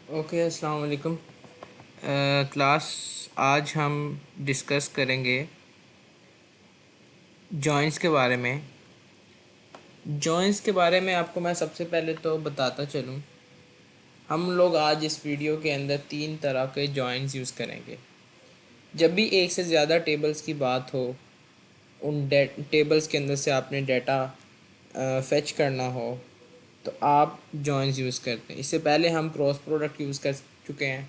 Okay, अस्सलाम वालेकुम। Class आज हम डिस्कस करेंगे जॉइंट्स के बारे में। जॉइंट्स के बारे में आपको मैं सबसे पहले तो बताता चलूँ। हम लोग आज इस वीडियो के अंदर तीन तरह के जॉइंट्स यूज़ करेंगे। जब भी एक से ज़्यादा टेबल्स की बात हो, उन टेबल्स के अंदर से आपने डाटा फेच करना हो, तो आप जॉइंट्स यूज़ करते हैं। इससे पहले हम क्रॉस प्रोडक्ट यूज़ कर चुके हैं।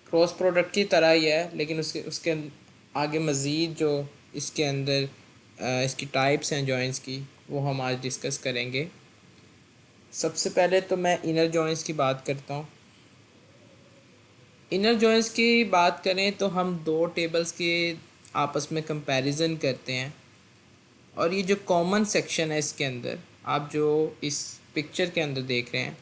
क्रॉस प्रोडक्ट की तरह ही है, लेकिन उसके उसके आगे मज़ीद जो इसके अंदर इसकी टाइप्स हैं जॉइंट्स की, वो हम आज डिस्कस करेंगे। सबसे पहले तो मैं इनर जॉइंट्स की बात करता हूँ। इनर जॉइंट्स की बात करें तो हम दो टेबल्स के आपस में कंपैरिजन करते हैं, और ये जो कॉमन सेक्शन है इसके अंदर, आप जो इस पिक्चर के अंदर देख रहे हैं,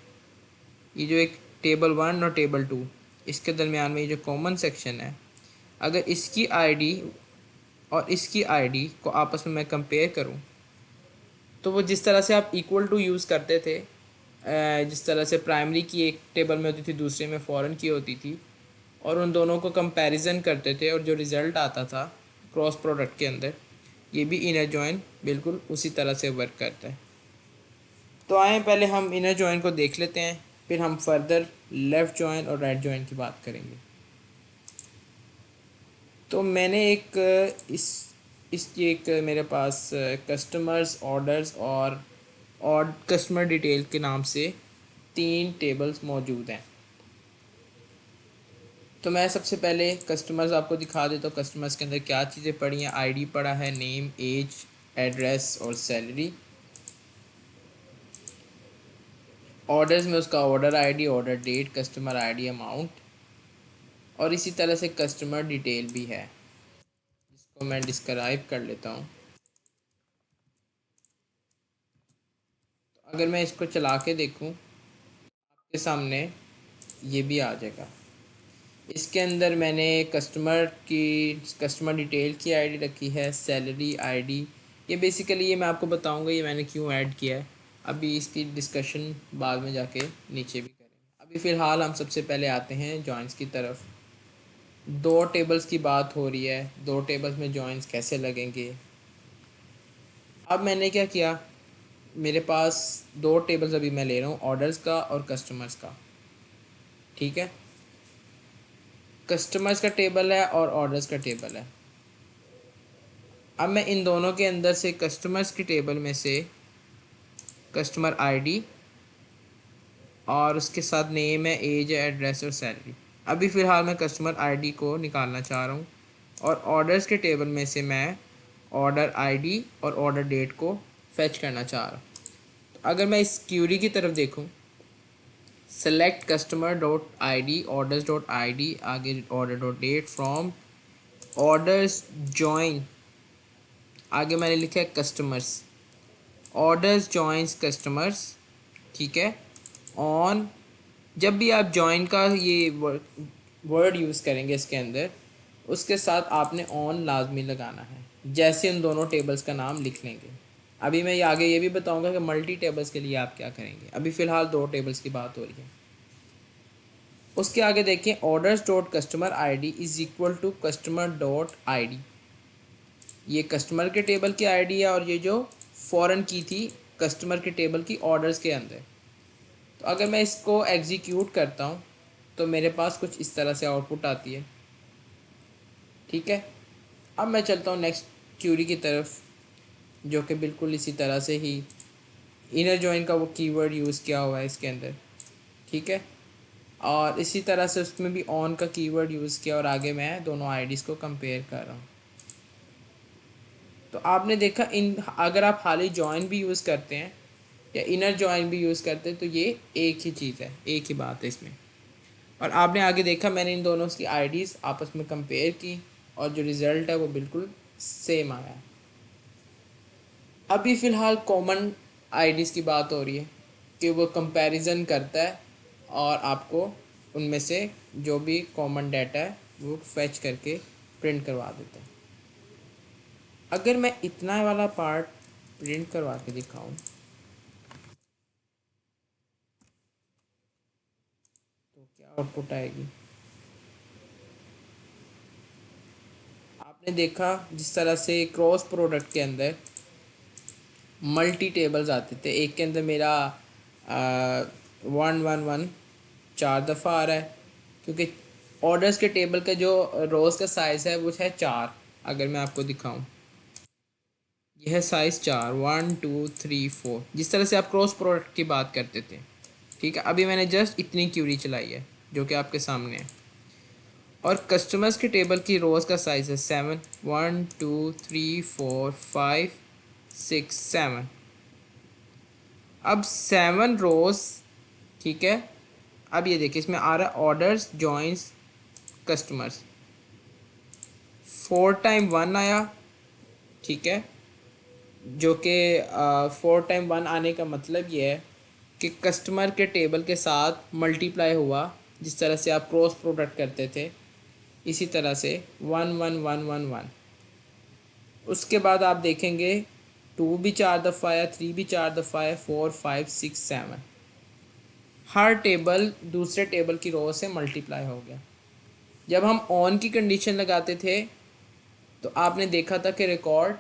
ये जो एक टेबल वन और टेबल टू, इसके दरमियान में ये जो कॉमन सेक्शन है, अगर इसकी आईडी और इसकी आईडी को आपस में मैं कंपेयर करूं, तो वो जिस तरह से आप इक्वल टू यूज़ करते थे, जिस तरह से प्राइमरी की एक टेबल में होती थी, दूसरे में फ़ॉरेन की होती थी, और उन दोनों को कंपैरिजन करते थे और जो रिज़ल्ट आता था क्रॉस प्रोडक्ट के अंदर, ये भी इनर जॉइन बिल्कुल उसी तरह से वर्क करता है। तो आए पहले हम इनर जॉइन को देख लेते हैं, फिर हम फर्दर लेफ़्ट जॉइन और राइट जॉइन की बात करेंगे। तो मैंने इस ये एक मेरे पास कस्टमर्स ऑर्डर्स और कस्टमर डिटेल के नाम से तीन टेबल्स मौजूद हैं। तो मैं सबसे पहले कस्टमर्स आपको दिखा देता हूँ। कस्टमर्स के अंदर क्या चीज़ें पड़ी हैं। आईडी पड़ा है, नेम, एज, एड्रेस और सैलरी। ऑर्डर्स में उसका order ID, order date, customer ID, amount, और इसी तरह से कस्टमर डिटेल भी है, जिसको मैं डिस्क्राइब कर लेता हूँ। तो अगर मैं इसको चला के देखूँ, आपके सामने ये भी आ जाएगा। इसके अंदर मैंने कस्टमर डिटेल की आईडी रखी है, सैलरी आईडी। ये बेसिकली ये मैं आपको बताऊंगा ये मैंने क्यों ऐड किया है। अभी इसकी डिस्कशन बाद में जाके नीचे भी करेंगे। अभी फ़िलहाल हम सबसे पहले आते हैं जॉइंट्स की तरफ। दो टेबल्स की बात हो रही है, दो टेबल्स में जॉइंट्स कैसे लगेंगे। अब मैंने क्या किया, मेरे पास दो टेबल्स अभी मैं ले रहा हूँ, ऑर्डर्स का और कस्टमर्स का। ठीक है, कस्टमर्स का टेबल है और ऑर्डर्स का टेबल है। अब मैं इन दोनों के अंदर से कस्टमर्स की टेबल में से कस्टमर आईडी और उसके साथ नेम है, एज है, एड्रेस और सैलरी। अभी फ़िलहाल मैं कस्टमर आईडी को निकालना चाह रहा हूँ, और ऑर्डर्स के टेबल में से मैं ऑर्डर आईडी और ऑर्डर डेट को फेच करना चाह रहा हूँ। तो अगर मैं इस क्यूरी की तरफ देखूँ, select customer dot I D, orders dot I D, आगे order dot date, from orders join, आगे मैंने लिखा है कस्टमर्स, ऑर्डर्स जॉइंस कस्टमर्स। ठीक है, ऑन, जब भी आप जॉइन का ये वर्ड यूज़ करेंगे इसके अंदर, उसके साथ आपने ऑन लाजमी लगाना है, जैसे उन दोनों टेबल्स का नाम लिख लेंगे। अभी मैं ये आगे ये भी बताऊंगा कि मल्टी टेबल्स के लिए आप क्या करेंगे। अभी फ़िलहाल दो टेबल्स की बात हो रही है। उसके आगे देखें, orders dot customer I D is equal to customer dot I D. ये कस्टमर के टेबल की आईडी है, और ये जो फ़ॉरन की थी कस्टमर के टेबल की ऑर्डर्स के अंदर। तो अगर मैं इसको एग्जीक्यूट करता हूँ, तो मेरे पास कुछ इस तरह से आउटपुट आती है। ठीक है, अब मैं चलता हूँ नेक्स्ट क्यूरी की तरफ, जो कि बिल्कुल इसी तरह से ही इनर जॉइन का वो कीवर्ड यूज़ किया हुआ है इसके अंदर। ठीक है, और इसी तरह से उसमें भी ऑन का कीवर्ड यूज़ किया, और आगे मैं दोनों आईडीज़ को कंपेयर कर रहा हूँ। तो आपने देखा, इन अगर आप खाली जॉइन भी यूज़ करते हैं या इनर जॉइन भी यूज़ करते हैं, तो ये एक ही चीज़ है, एक ही बात है इसमें। और आपने आगे देखा, मैंने इन दोनों की आईडीज़ आपस में कंपेयर की, और जो रिज़ल्ट है वो बिल्कुल सेम आया। अभी फ़िलहाल कॉमन आईडीज़ की बात हो रही है कि वो कंपैरिजन करता है और आपको उनमें से जो भी कॉमन डाटा है वो फैच करके प्रिंट करवा देता है। अगर मैं इतना वाला पार्ट प्रिंट करवा के दिखाऊं, तो क्या आउटपुट आएगी? आपने देखा जिस तरह से क्रॉस प्रोडक्ट के अंदर मल्टी टेबल्स आते थे, एक के अंदर मेरा 1 1 1 4 दफ़ा आ रहा है, क्योंकि ऑर्डर्स के टेबल का जो रोज़ का साइज़ है वो है 4। अगर मैं आपको दिखाऊं, यह है साइज़ 4, 1 2 3 4, जिस तरह से आप क्रॉस प्रोडक्ट की बात करते थे। ठीक है, अभी मैंने जस्ट इतनी क्यूरी चलाई है जो कि आपके सामने है। और कस्टमर्स के टेबल की रोज़ का साइज़ है 7, 1 2 3 4 5 6 7। अब 7 रोज़, ठीक है। अब ये देखिए, इसमें आ रहा है ऑर्डर्स जॉइंस कस्टमर्स, 4 टाइम 1 आया, ठीक है। जो कि 4 टाइम 1 आने का मतलब ये है कि कस्टमर के टेबल के साथ मल्टीप्लाई हुआ, जिस तरह से आप क्रॉस प्रोडक्ट करते थे इसी तरह से 1 1 1 1 1। उसके बाद आप देखेंगे 2 भी 4 दफ़ा आया, 3 भी 4 दफ़ा आया, 4 5 6 7। हर टेबल दूसरे टेबल की रो से मल्टीप्लाई हो गया। जब हम ऑन की कंडीशन लगाते थे तो आपने देखा था कि रिकॉर्ड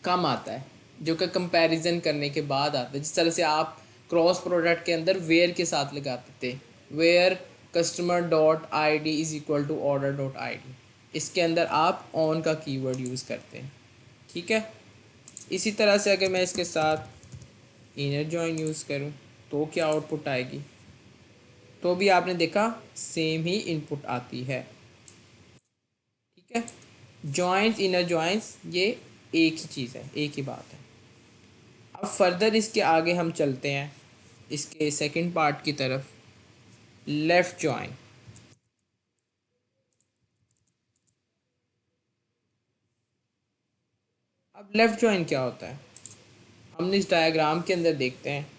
कम आता है, जो कि कंपैरिजन करने के बाद आता है। जिस तरह से आप क्रॉस प्रोडक्ट के अंदर वेयर के साथ लगाते थे, where customer dot I D is equal to order dot I D, इसके अंदर आप ऑन का कीवर्ड यूज़ करते हैं। ठीक है, इसी तरह से अगर मैं इसके साथ इनर जॉइन यूज़ करूँ तो क्या आउटपुट आएगी? तो भी आपने देखा सेम ही इनपुट आती है। ठीक है, जॉइंस इनर जॉइंस ये एक ही चीज़ है, एक ही बात है। अब फर्दर इसके आगे हम चलते हैं इसके सेकंड पार्ट की तरफ, लेफ़्ट जॉइन। अब लेफ़्ट जॉइन क्या होता है, हमने इस डायग्राम के अंदर देखते हैं।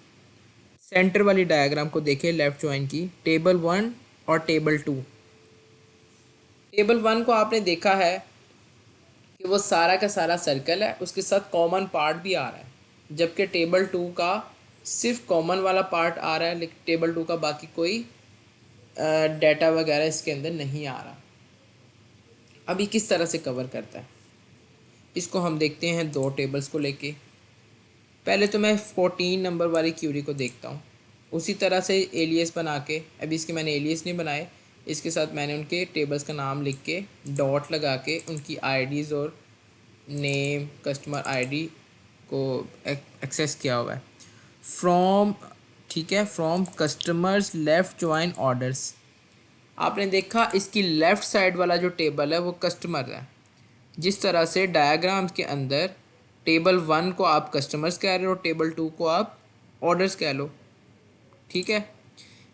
सेंटर वाली डायग्राम को देखें लेफ़्ट जॉइन की, टेबल 1 और टेबल 2। टेबल 1 को आपने देखा है कि वो सारा का सारा सर्कल है, उसके साथ कॉमन पार्ट भी आ रहा है, जबकि टेबल 2 का सिर्फ कॉमन वाला पार्ट आ रहा है, लेकिन टेबल 2 का बाकी कोई डाटा वगैरह इसके अंदर नहीं आ रहा। अभी किस तरह से कवर करता है इसको हम देखते हैं दो टेबल्स को लेके। पहले तो मैं 14 नंबर वाली क्यूरी को देखता हूँ, उसी तरह से एलियस बना के, अभी इसके मैंने एलियस नहीं बनाए, इसके साथ मैंने उनके टेबल्स का नाम लिख के डॉट लगा के उनकी आईडीज़ और नेम कस्टमर आईडी को एक्सेस किया हुआ है फ्रॉम। ठीक है, from customers left join orders. आपने देखा इसकी लेफ़्ट साइड वाला जो टेबल है वो कस्टमर है। जिस तरह से डायग्राम के अंदर टेबल 1 को आप कस्टमर्स कह रहे हो, टेबल 2 को आप ऑर्डर्स कह लो। ठीक है,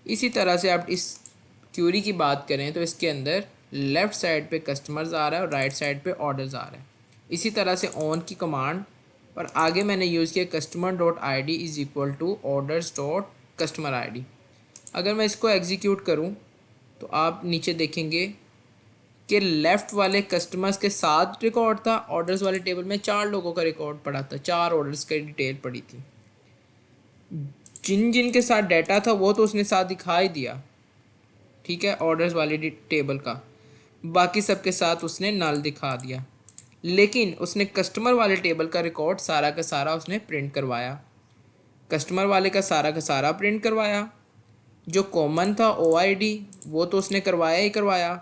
इसी तरह से आप इस क्यूरी की बात करें तो इसके अंदर लेफ़्ट साइड पे कस्टमर्स आ रहा है और राइट साइड पे ऑर्डर्स आ रहा है। इसी तरह से ऑन की कमांड और आगे मैंने यूज़ किया customer dot I D is equal to orders dot customer I D. अगर मैं इसको एग्जीक्यूट करूँ तो आप नीचे देखेंगे कि लेफ़्ट वाले कस्टमर्स के साथ रिकॉर्ड था, ऑर्डर्स वाले टेबल में 4 लोगों का रिकॉर्ड पड़ा था, 4 ऑर्डर्स की डिटेल पड़ी थी। जिन जिन के साथ डाटा था वो तो उसने साथ दिखा ही दिया, ठीक है, ऑर्डर्स वाली टेबल का। बाकी सबके साथ उसने नल दिखा दिया, लेकिन उसने कस्टमर वाले टेबल का रिकॉर्ड सारा का सारा उसने प्रिंट करवाया। कस्टमर वाले का सारा प्रिंट करवाया। जो कॉमन था OID वो तो उसने करवाया ही करवाया,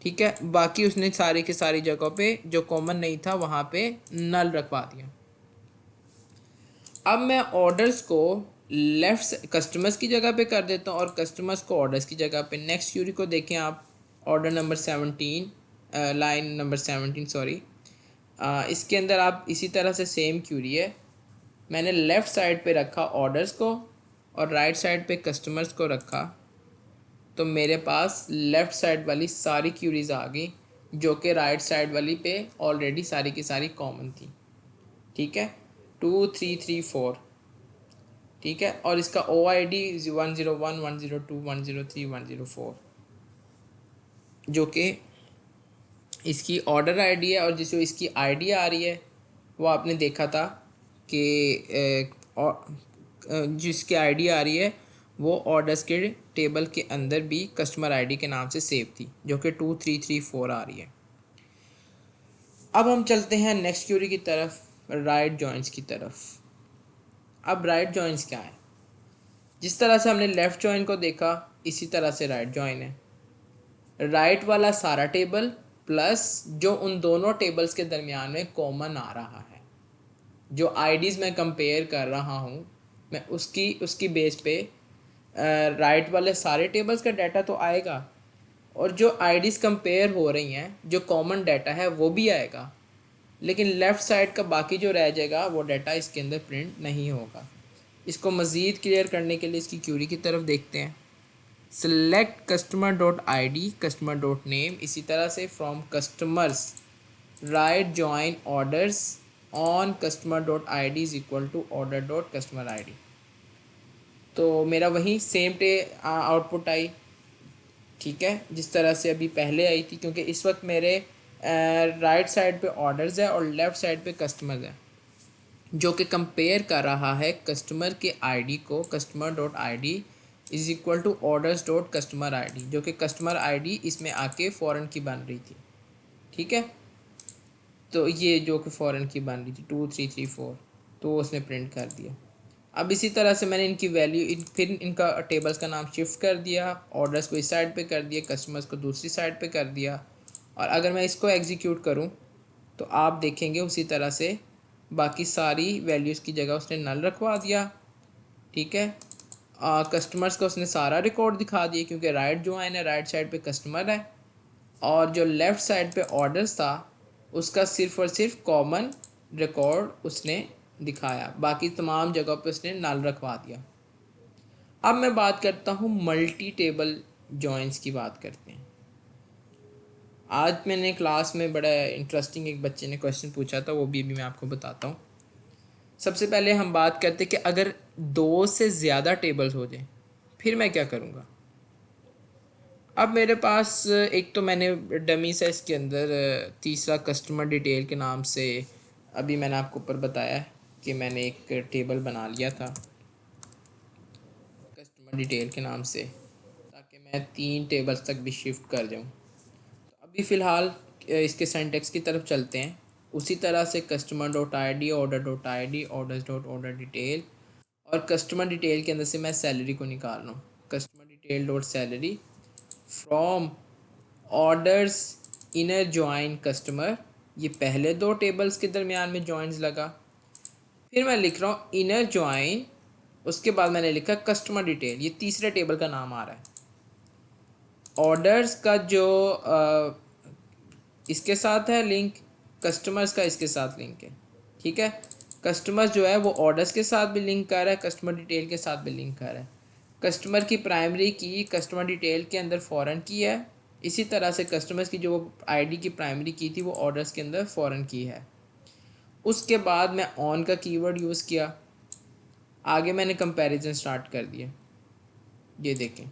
ठीक है। बाकी उसने सारी की सारी जगहों पे जो कॉमन नहीं था वहाँ पे नल रखवा दिया। अब मैं ऑर्डर्स को लेफ्ट कस्टमर्स की जगह पे कर देता हूँ और कस्टमर्स को ऑर्डर्स की जगह पे। नेक्स्ट क्यूरी को देखें आप, order number 17, line number 17 sorry. इसके अंदर आप इसी तरह से सेम क्यूरी है, मैंने लेफ़्ट साइड पे रखा ऑर्डर्स को और राइट साइड पे कस्टमर्स को रखा, तो मेरे पास लेफ़्ट साइड वाली सारी क्यूरीज आ गई जो कि राइट साइड वाली पे ऑलरेडी सारी की सारी कॉमन थी। ठीक है, 2 3 3 4, ठीक है। और इसका OID 101 102 103 104, जो कि इसकी ऑर्डर आईडी है। और जिसको इसकी आईडी आ रही है वो आपने देखा था कि जिसकी आईडी आ रही है वो ऑर्डर्स के टेबल के अंदर भी कस्टमर आईडी के नाम से सेव थी, जो कि 2334 आ रही है। अब हम चलते हैं नेक्स्ट क्यूरी की तरफ, राइट जॉइंट्स की तरफ। अब राइट जॉइंट्स क्या है? जिस तरह से हमने लेफ़्ट जॉइन को देखा, इसी तरह से राइट जॉइन है। राइट वाला सारा टेबल प्लस जो उन दोनों टेबल्स के दरमियान में कॉमन आ रहा है, जो आईडीज़ मैं कंपेयर कर रहा हूँ, मैं उसकी उसकी बेस पे राइट वाले सारे टेबल्स का डाटा तो आएगा, और जो आईडीज़ कंपेयर हो रही हैं, जो कॉमन डाटा है वो भी आएगा, लेकिन लेफ़्ट साइड का बाकी जो रह जाएगा वो डाटा इसके अंदर प्रिंट नहीं होगा। इसको मज़ीद क्लियर करने के लिए इसकी क्यूरी की तरफ देखते हैं। Select customer dot I D customer dot name, इसी तरह से from customers right join orders on customer dot I D is equal to order dot customer I D. तो मेरा वही सेम आउटपुट आई, ठीक है, जिस तरह से अभी पहले आई थी, क्योंकि इस वक्त मेरे राइट साइड पे ऑर्डर्स है और लेफ़्ट साइड पे कस्टमर्स है, जो कि कंपेयर कर रहा है कस्टमर के आईडी को, customer dot I D is equal to orders dot customer I D, जो कि कस्टमर आई डी इसमें आके फ़ॉरन की बन रही थी, ठीक है। तो ये जो कि फ़ॉरन की बन रही थी 2334, तो उसने प्रिंट कर दिया। अब इसी तरह से मैंने इनकी वैल्यू फिर इनका टेबल्स का नाम शिफ्ट कर दिया, ऑर्डर्स को इस साइड पे कर दिया, कस्टमर्स को दूसरी साइड पे कर दिया, और अगर मैं इसको एग्जीक्यूट करूं तो आप देखेंगे उसी तरह से बाकी सारी वैल्यूज़ की जगह उसने नल रखवा दिया, ठीक है। कस्टमर्स को उसने सारा रिकॉर्ड दिखा दिया, क्योंकि राइट जो है ना, राइट साइड पे कस्टमर है, और जो लेफ़्ट साइड पे ऑर्डर्स था उसका सिर्फ़ और सिर्फ कॉमन रिकॉर्ड उसने दिखाया, बाकी तमाम जगह पे उसने नल रखवा दिया। अब मैं बात करता हूँ मल्टी टेबल जॉइंट्स की बात करते हैं। आज मैंने क्लास में बड़ा इंटरेस्टिंग एक बच्चे ने क्वेश्चन पूछा था, वो भी अभी मैं आपको बताता हूँ। सबसे पहले हम बात करते कि अगर दो से ज़्यादा टेबल्स हो जाएं फिर मैं क्या करूँगा। अब मेरे पास एक तो मैंने डमी सा इसके अंदर तीसरा कस्टमर डिटेल के नाम से अभी मैंने आपको ऊपर बताया है कि मैंने एक टेबल बना लिया था कस्टमर डिटेल के नाम से, ताकि मैं 3 टेबल्स तक भी शिफ्ट कर जाऊँ। तो अभी फ़िलहाल इसके सिंटैक्स की तरफ चलते हैं। उसी तरह से customer dot I D, order dot I D, orders dot order detail, और कस्टमर डिटेल के अंदर से मैं सैलरी को निकाल रहा हूँ। Customer detail dot salary from orders inner join customer, ये पहले 2 टेबल्स के दरमियान में जॉइंस लगा। फिर मैं लिख रहा हूँ इनर जॉइन, उसके बाद मैंने लिखा कस्टमर डिटेल, ये तीसरे टेबल का नाम आ रहा है। ऑर्डर्स का जो इसके साथ है लिंक, कस्टमर्स का इसके साथ लिंक है, ठीक है। कस्टमर्स जो है वो ऑर्डर्स के साथ भी लिंक कर रहा है, कस्टमर डिटेल के साथ भी लिंक कर रहा है। कस्टमर की प्राइमरी की कस्टमर डिटेल के अंदर फ़ॉरन की है, इसी तरह से कस्टमर्स की जो आईडी की प्राइमरी की थी वो ऑर्डर्स के अंदर फ़ॉरन की है। उसके बाद मैं ऑन का कीवर्ड यूज़ किया, आगे मैंने कंपैरिजन स्टार्ट कर दिया। ये देखें,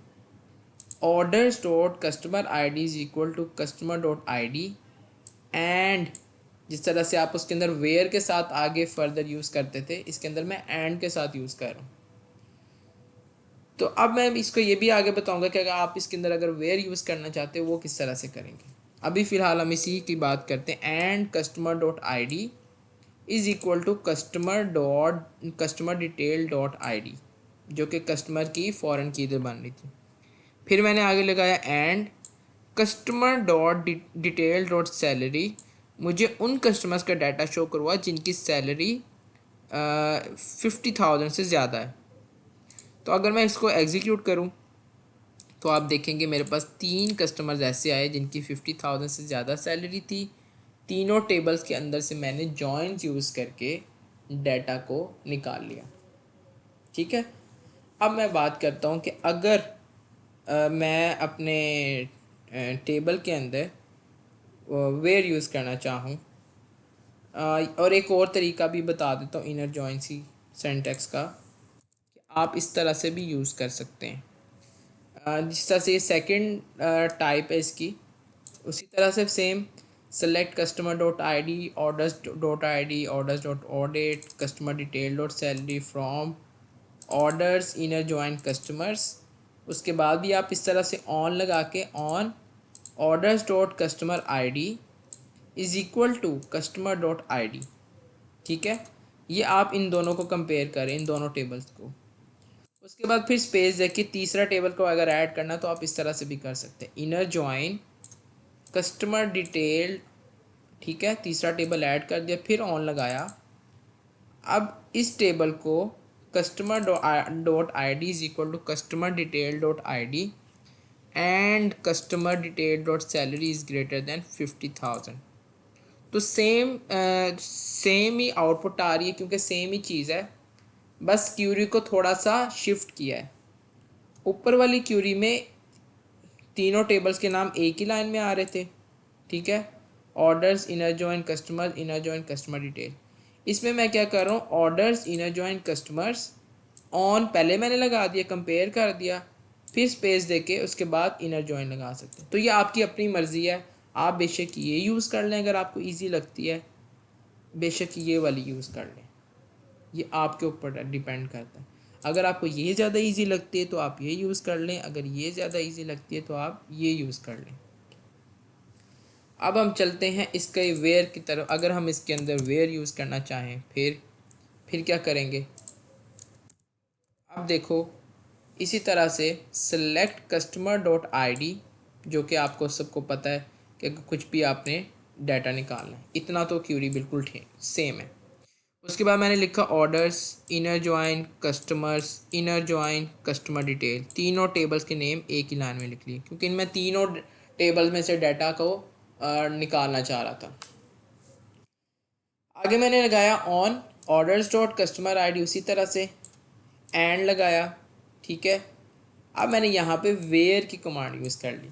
orders dot customer I D is equal to customer dot I D, and जिस तरह से आप उसके अंदर वेयर के साथ आगे फर्दर यूज़ करते थे, इसके अंदर मैं एंड के साथ यूज़ कर रहा हूँ। तो अब मैं इसको ये भी आगे बताऊंगा कि अगर आप इसके अंदर अगर वेयर यूज़ करना चाहते हो वो किस तरह से करेंगे। अभी फ़िलहाल हम इसी की बात करते हैं। And customer dot I D is equal to customer detail dot I D, जो कि कस्टमर की फ़ॉरन की बन रही थी। फिर मैंने आगे लगाया and customer dot detail dot salary, मुझे उन कस्टमर्स का डाटा शो करवा जिनकी सैलरी 50,000 से ज़्यादा है। तो अगर मैं इसको एग्जीक्यूट करूं तो आप देखेंगे मेरे पास 3 कस्टमर्स ऐसे आए जिनकी 50,000 से ज़्यादा सैलरी थी। तीनों टेबल्स के अंदर से मैंने जॉइंस यूज़ करके डाटा को निकाल लिया, ठीक है। अब मैं बात करता हूं कि अगर मैं अपने टेबल के अंदर वेयर यूज़ करना चाहूँ, और एक और तरीका भी बता देता हूँ इनर जॉइंसी सिंटैक्स का, कि आप इस तरह से भी यूज़ कर सकते हैं। जिस तरह से ये सेकेंड टाइप है इसकी, उसी तरह से same select customer dot I D, orders dot I D, orders dot audit, customer detail dot salary from orders inner join customers, उसके बाद भी आप इस तरह से ऑन लगा के on orders dot customer I D is equal to customer dot I D. ठीक है, ये आप इन दोनों को कंपेयर करें, इन दोनों टेबल्स को। उसके बाद फिर स्पेस देखिए, तीसरा टेबल को अगर ऐड करना तो आप इस तरह से भी कर सकते हैं, इनर जॉइन कस्टमर डिटेल। ठीक है, तीसरा टेबल ऐड कर दिया, फिर ऑन लगाया। अब इस टेबल को customer dot I D is equal to customer detail dot I D and customer detail dot salary is greater than 50,000। तो सेम ही आउटपुट आ रही है, क्योंकि सेम ही चीज़ है, बस क्यूरी को थोड़ा सा शिफ्ट किया है। ऊपर वाली क्यूरी में तीनों टेबल्स के नाम एक ही लाइन में आ रहे थे। ठीक है, orders inner join customer inner join customer detail. इसमें मैं क्या कर रहा हूँ, orders inner join customers on पहले मैंने लगा दिया, कंपेयर कर दिया, फिर स्पेस देके उसके बाद इनर जॉइन लगा सकते हैं। तो ये आपकी अपनी मर्ज़ी है, आप बेशक ये यूज़ कर लें अगर आपको ईजी लगती है, बेशक ये वाली यूज़ कर लें, ये आपके ऊपर डिपेंड करता है। अगर आपको ये ज़्यादा इजी लगती है तो आप ये यूज़ कर लें, अगर ये ज़्यादा इजी लगती है तो आप ये यूज़ कर लें। अब हम चलते हैं इसके वेयर की तरफ। अगर हम इसके अंदर वेयर यूज़ करना चाहें फिर क्या करेंगे। अब देखो, इसी तरह से select customer dot I D, जो कि आपको सबको पता है कि कुछ भी आपने डाटा निकालना है, इतना तो क्यूरी बिल्कुल सेम है। उसके बाद मैंने लिखा orders inner join customers inner join customer detail, तीनों टेबल्स के नेम एक ही लाइन में लिख लिए, क्योंकि इनमें तीनों टेबल्स में से डाटा को निकालना चाह रहा था। आगे मैंने लगाया on orders dot customer ID, उसी तरह से एंड लगाया। ठीक है, अब मैंने यहाँ पे वेयर की कमांड यूज़ कर ली।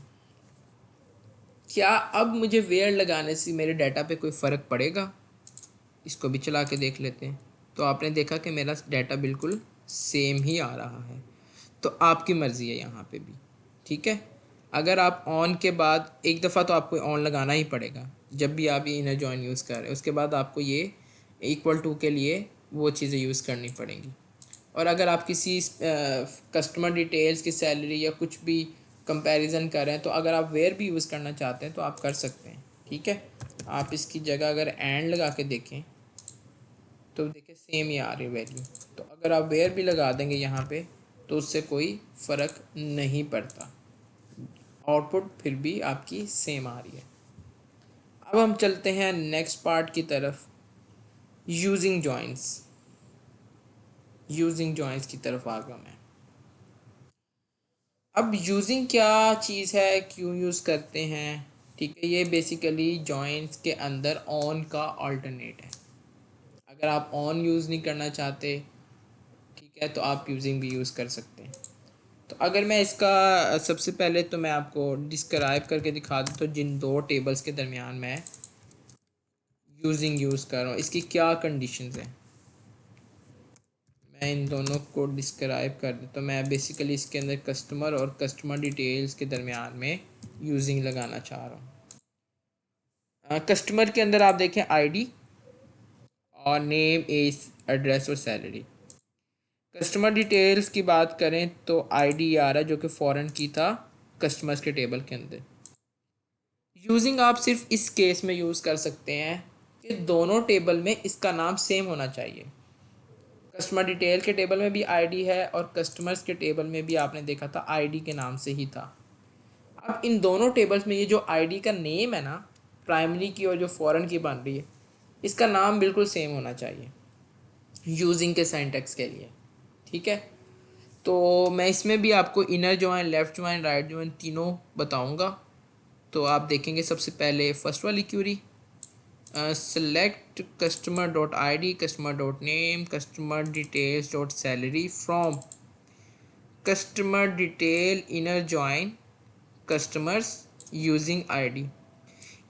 क्या अब मुझे वेयर लगाने से मेरे डाटा पे कोई फ़र्क पड़ेगा? इसको भी चला के देख लेते हैं। तो आपने देखा कि मेरा डाटा बिल्कुल सेम ही आ रहा है। तो आपकी मर्ज़ी है यहाँ पे भी। ठीक है, अगर आप ऑन के बाद एक दफ़ा तो आपको ऑन लगाना ही पड़ेगा जब भी आप ये इनर जॉइन यूज़ कर रहे हैं, उसके बाद आपको ये इक्वल टू के लिए वो चीज़ें यूज़ करनी पड़ेंगी। और अगर आप किसी कस्टमर डिटेल्स की सैलरी या कुछ भी कंपैरिजन कर रहे हैं, तो अगर आप वेयर भी यूज़ करना चाहते हैं तो आप कर सकते हैं। ठीक है, आप इसकी जगह अगर एंड लगा के देखें तो देखिए सेम ही आ रही वैल्यू। तो अगर आप वेयर भी लगा देंगे यहाँ पे तो उससे कोई फ़र्क नहीं पड़ता, आउटपुट फिर भी आपकी सेम आ रही है। अब हम चलते हैं नेक्स्ट पार्ट की तरफ, यूजिंग जॉइंस की तरफ आ गया मैं। अब यूजिंग क्या चीज़ है, क्यों यूज़ करते हैं। ठीक है, ये बेसिकली जॉइंट्स के अंदर ऑन का अल्टरनेट है। अगर आप ऑन यूज़ नहीं करना चाहते, ठीक है, तो आप यूजिंग भी यूज़ कर सकते हैं। तो अगर मैं इसका सबसे पहले तो मैं आपको डिस्क्राइब करके दिखा दूँ, तो जिन दो टेबल्स के दरमियान मैं यूज़ कर रहा हूँ, इसकी क्या कंडीशंस हैं, मैं इन दोनों को डिस्क्राइब कर दूँ। तो मैं बेसिकली इसके अंदर कस्टमर और कस्टमर डिटेल्स के दरमियान में यूजिंग लगाना चाह रहा हूँ। कस्टमर के अंदर आप देखें आईडी और नेम एज एड्रेस और सैलरी। कस्टमर डिटेल्स की बात करें तो आईडी आ रहा है जो कि फ़ॉरेन की था कस्टमर्स के टेबल के अंदर। यूजिंग आप सिर्फ इस केस में यूज़ कर सकते हैं कि दोनों टेबल में इसका नाम सेम होना चाहिए। कस्टमर डिटेल के टेबल में भी आईडी है और कस्टमर्स के टेबल में भी आपने देखा था आईडी के नाम से ही था। अब इन दोनों टेबल्स में ये जो आईडी का नेम है ना, प्राइमरी की और जो फॉरेन की बन रही है, इसका नाम बिल्कुल सेम होना चाहिए यूजिंग के सिंटैक्स के लिए। ठीक है, तो मैं इसमें भी आपको inner join left join right join तीनों बताऊंगा। तो आप देखेंगे सबसे पहले फर्स्ट वाली query, select customer dot I D customer dot name customer details dot salary from customer detail inner join customers using ID.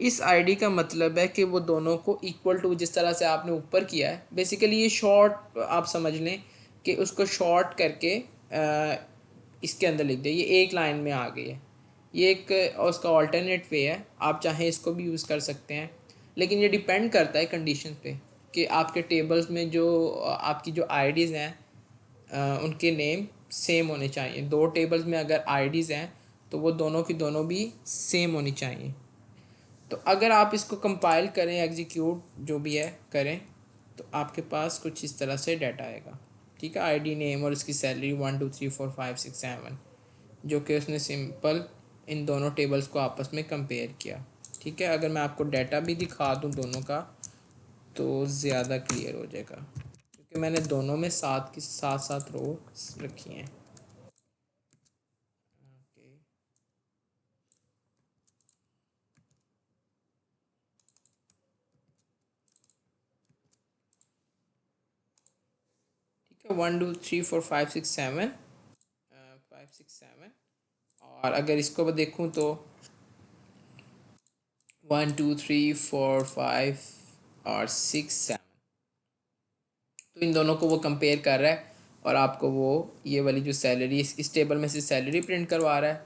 इस आईडी का मतलब है कि वो दोनों को इक्वल टू, जिस तरह से आपने ऊपर किया है, बेसिकली ये शॉर्ट आप समझ लें कि उसको शॉर्ट करके इसके अंदर लिख दिया, ये एक लाइन में आ गई है। ये एक उसका ऑल्टरनेट वे है, आप चाहें इसको भी यूज़ कर सकते हैं, लेकिन ये डिपेंड करता है कंडीशन पे कि आपके टेबल्स में जो आपकी जो आईडीज़ हैं उनके नेम सेम होने चाहिए। दो टेबल्स में अगर आईडीज़ हैं तो वो दोनों की दोनों भी सेम होनी चाहिए। तो अगर आप इसको कंपाइल करें, एग्जीक्यूट जो भी है करें, तो आपके पास कुछ इस तरह से डाटा आएगा। ठीक है, आईडी, नेम और उसकी सैलरी 1 2 3 4 5 6 7, जो कि उसने सिंपल इन दोनों टेबल्स को आपस में कंपेयर किया। ठीक है, अगर मैं आपको डाटा भी दिखा दूं दोनों का तो ज़्यादा क्लियर हो जाएगा, क्योंकि मैंने दोनों में साथ की साथ साथ रो रखी हैं। ओके, ठीक है, 1 2 3 4 5 6 7, 5 6 7। और अगर इसको देखूं तो 1 2 3 4 5 और 6 7, तो इन दोनों को वो कंपेयर कर रहा है और आपको वो ये वाली जो सैलरी इस टेबल में से सैलरी प्रिंट करवा रहा है।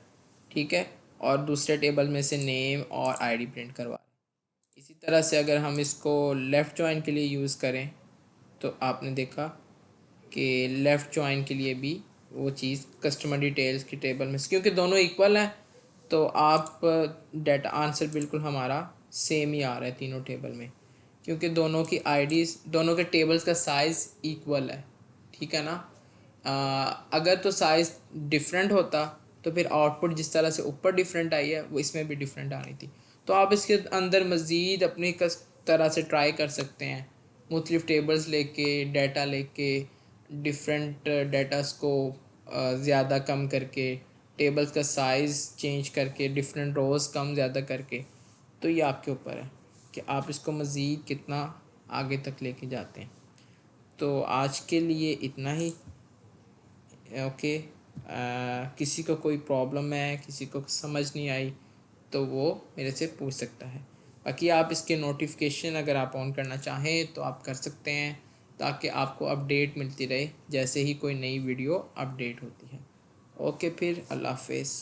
ठीक है, और दूसरे टेबल में से नेम और आईडी प्रिंट करवा रहा है। इसी तरह से अगर हम इसको लेफ़्ट जॉइन के लिए यूज़ करें तो आपने देखा कि लेफ़्ट जॉइन के लिए भी वो चीज़ कस्टमर डिटेल्स की टेबल में, क्योंकि दोनों इक्वल हैं तो आप डाटा आंसर बिल्कुल हमारा सेम ही आ रहा है तीनों टेबल में, क्योंकि दोनों की आईडीज़, दोनों के टेबल्स का साइज़ इक्वल है। ठीक है ना। अगर तो साइज़ डिफरेंट होता तो फिर आउटपुट जिस तरह से ऊपर डिफरेंट आई है वो इसमें भी डिफरेंट आनी थी। तो आप इसके अंदर मज़ीद अपनी कस तरह से ट्राई कर सकते हैं, मुख्तलिफ़ टेबल्स लेके, डाटा लेके, डिफरेंट डाटास को ज़्यादा कम करके, टेबल्स का साइज़ चेंज करके, डिफरेंट रोज़ कम ज़्यादा करके। तो ये आपके ऊपर है कि आप इसको मज़ीद कितना आगे तक लेके जाते हैं। तो आज के लिए इतना ही। ओके, किसी को कोई प्रॉब्लम है, किसी को समझ नहीं आई तो वो मेरे से पूछ सकता है। बाकी आप इसके नोटिफिकेशन अगर आप ऑन करना चाहें तो आप कर सकते हैं, ताकि आपको अपडेट मिलती रहे जैसे ही कोई नई वीडियो अपडेट होती है। ओके, फिर अल्लाह हाफिज़।